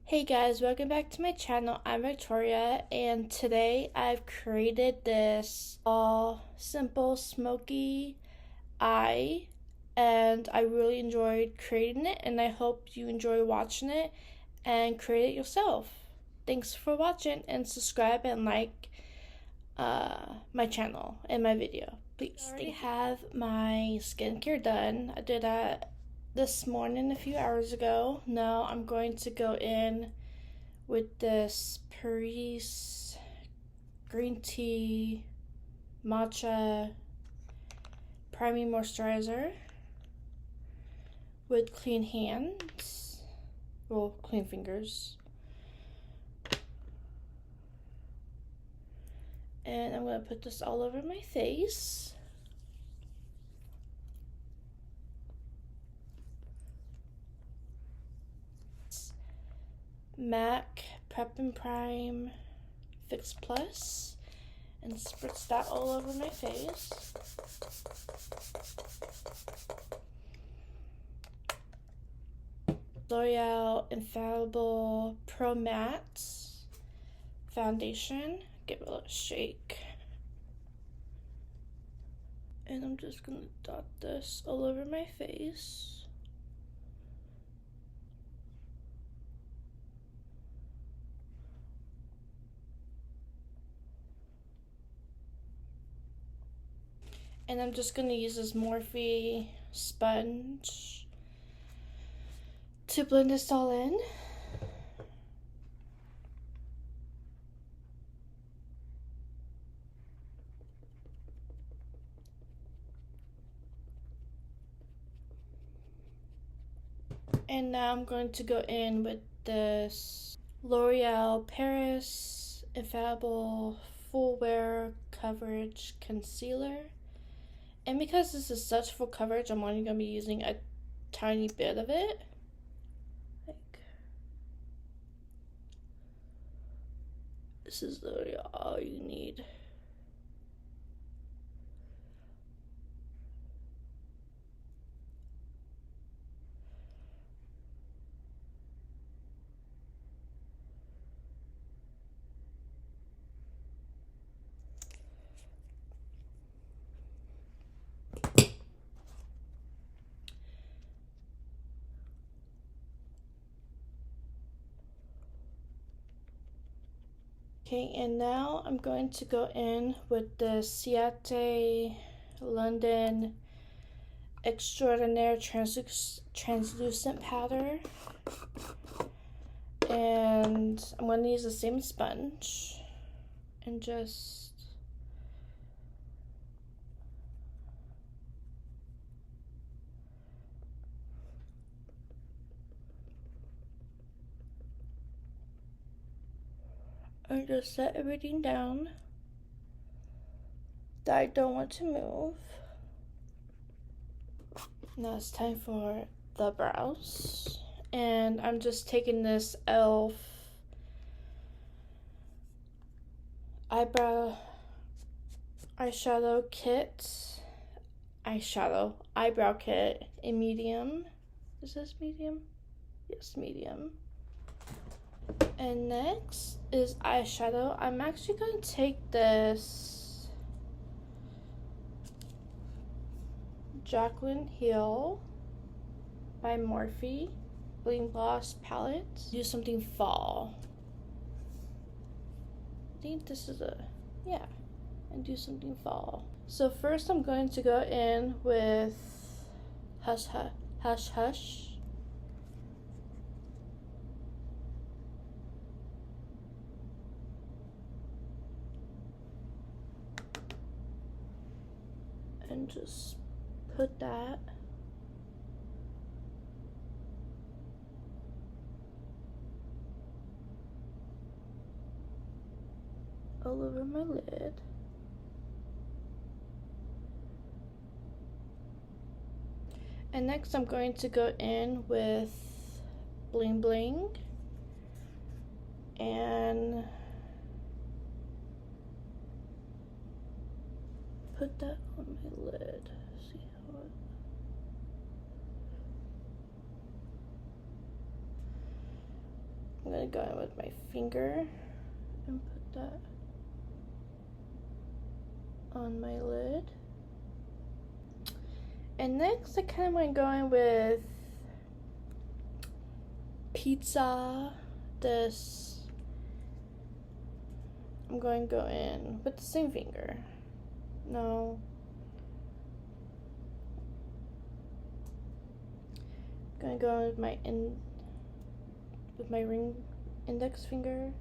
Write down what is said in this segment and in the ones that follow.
Hey guys, welcome back to my channel. I'm Victoria, and today I've created this simple smoky eye, and I really enjoyed creating it, and I hope you enjoy watching it and create it yourself. Thanks for watching, and subscribe and like my channel and my video, please. I already have my skincare done. I did that this morning a few hours ago. Now I'm going to go in with this Breezy green tea matcha priming moisturizer with clean hands, well, clean fingers. And I'm going to put this all over my face. MAC Prep and Prime Fix Plus, and spritz that all over my face. L'Oreal Infallible Pro Matte Foundation. Give it a little shake. And I'm just gonna dot this all over my face. And I'm just gonna use this Morphe sponge to blend this all in. And now I'm going to go in with this L'Oreal Paris Infallible Full Wear Coverage Concealer. And because this is such full coverage, I'm only going to be using a tiny bit of it. This is literally all you need. Okay, and now I'm going to go in with the Ciate London Extraordinaire Translucent Powder. And I'm going to use the same sponge and just set everything down that I don't want to move. Now it's time for the brows. And I'm just taking this e.l.f. eyebrow eyeshadow eyebrow kit in medium. Is this medium? Yes, medium. And next is eyeshadow. I'm actually going to take this Jaclyn Hill by Morphe Bling Gloss palette. Do something fall. I think this is and do something fall. So first I'm going to go in with Hush Hush. And just put that all over my lid. And next I'm going to go in with Bling Bling and put that on my lid. See how it... I'm gonna go in with my finger and put that on my lid. And next I kind of want to go in with pizza. I'm going to go in with the same finger. No. I'm going to go in with my ring index finger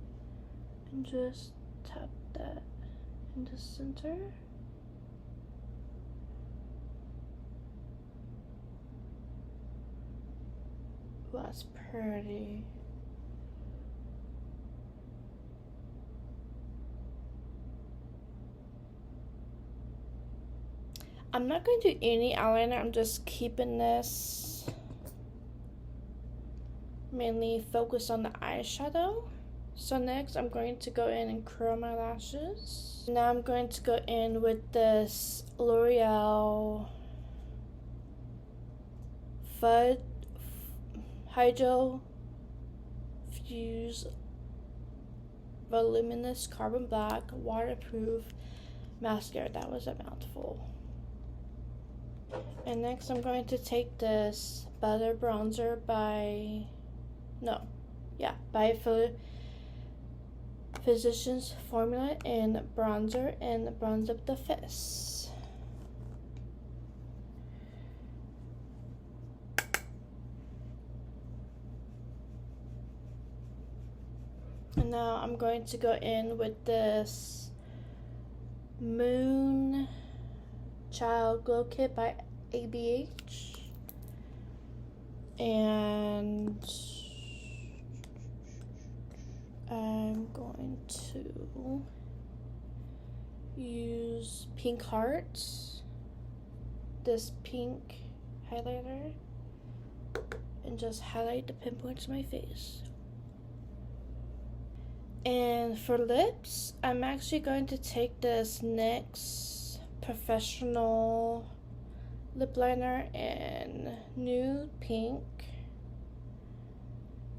and just tap that in the center. Ooh, that's pretty. I'm not going to do any eyeliner. I'm just keeping this mainly focused on the eyeshadow. So next I'm going to go in and curl my lashes. Now I'm going to go in with this L'Oreal Hydro Fuse Voluminous Carbon Black Waterproof Mascara. That was a mouthful. And next I'm going to take this Butter Bronzer by Physicians Formula and bronzer and bronze up the face. And now I'm going to go in with this Moon Child Glow Kit by ABH. And I'm going to use Pink Hearts, this pink highlighter, and just highlight the pinpoints of my face. And for lips, I'm actually going to take this NYX Professional lip liner in nude pink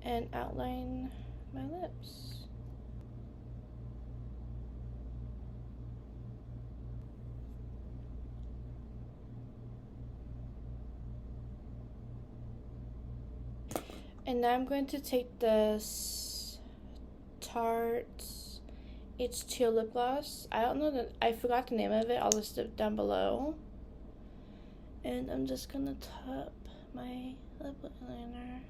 and outline my lips. And now I'm going to take this Tarte H2O lip gloss. I forgot the name of it. I'll list it down below. And I'm just gonna tap my lip liner.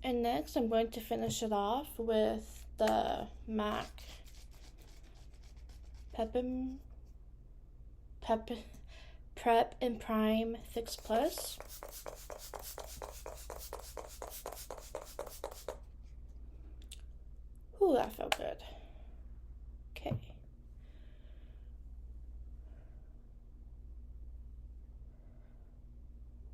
And next I'm going to finish it off with the MAC Prep and Prime Fix Plus. Ooh, that felt good.